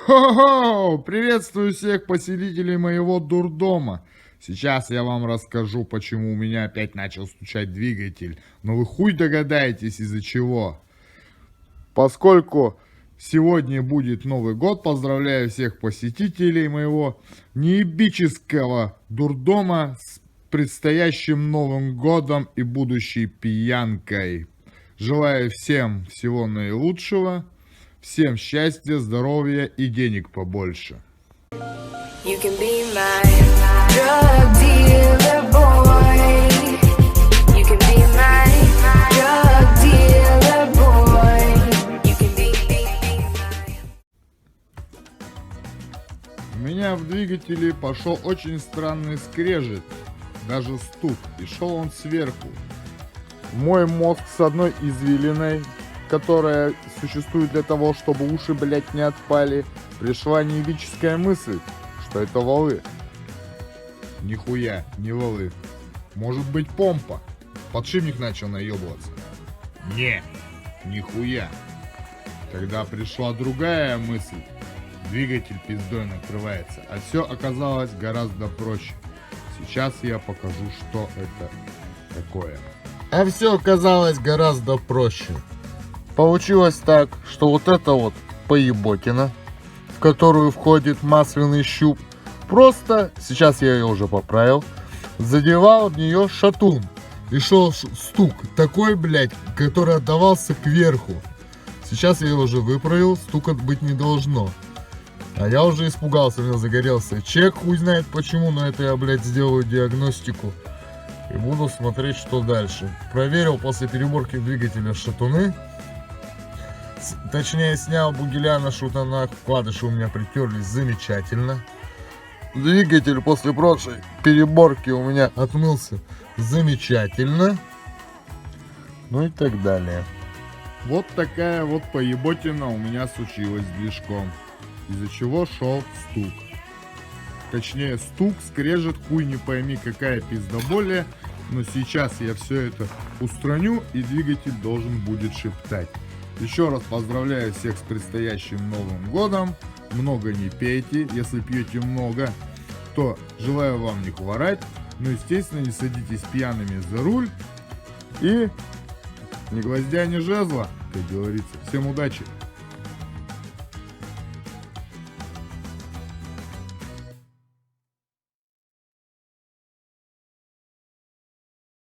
Хо-хо! Приветствую всех посетителей моего дурдома. Сейчас я вам расскажу, почему у меня опять начал стучать двигатель. Но вы хуй догадаетесь, из-за чего. Поскольку сегодня будет Новый год, поздравляю всех посетителей моего неебического дурдома с предстоящим Новым годом и будущей пьянкой. Желаю всем всего наилучшего. Всем счастья, здоровья и денег побольше. You can be my drug dealer boy. You can be my drug dealer boy. You can be my... У меня в двигателе пошел очень странный скрежет, даже стук, и шел он сверху. В мой мозг с одной извилиной, которая существует для того, чтобы уши, блять, не отпали, пришла неебическая мысль, что это валы. Нихуя, не валы. Может быть, помпа. Подшипник начал наебываться. Не, нихуя. Тогда пришла другая мысль. Двигатель пиздой накрывается. А все оказалось гораздо проще. Сейчас я покажу, что это такое. А все оказалось гораздо проще. Получилось так, что вот это вот поеботина, в которую входит масляный щуп, просто, сейчас я ее уже поправил, задевал в нее шатун. И шел стук такой, блядь, который отдавался кверху. Сейчас я его уже выправил, стука быть не должно. А я уже испугался, у меня загорелся чек, хуй знает почему, но это я, блядь, сделаю диагностику. И буду смотреть, что дальше. Проверил после переборки двигателя шатуны. Точнее, снял бугеля на шутанах, вкладыши у меня притерлись замечательно. Двигатель после прошлой переборки у меня отмылся замечательно. Ну и так далее. Вот такая вот поеботина у меня случилась с движком. Из-за чего шел стук. Точнее, стук, скрежет, хуй не пойми какая пиздоболия. Но сейчас я все это устраню, и двигатель должен будет шептать. Еще раз поздравляю всех с предстоящим Новым годом. Много не пейте. Если пьете много, то желаю вам не хворать. Но, естественно, не садитесь пьяными за руль. И ни гвоздя, ни жезла, как говорится. Всем удачи!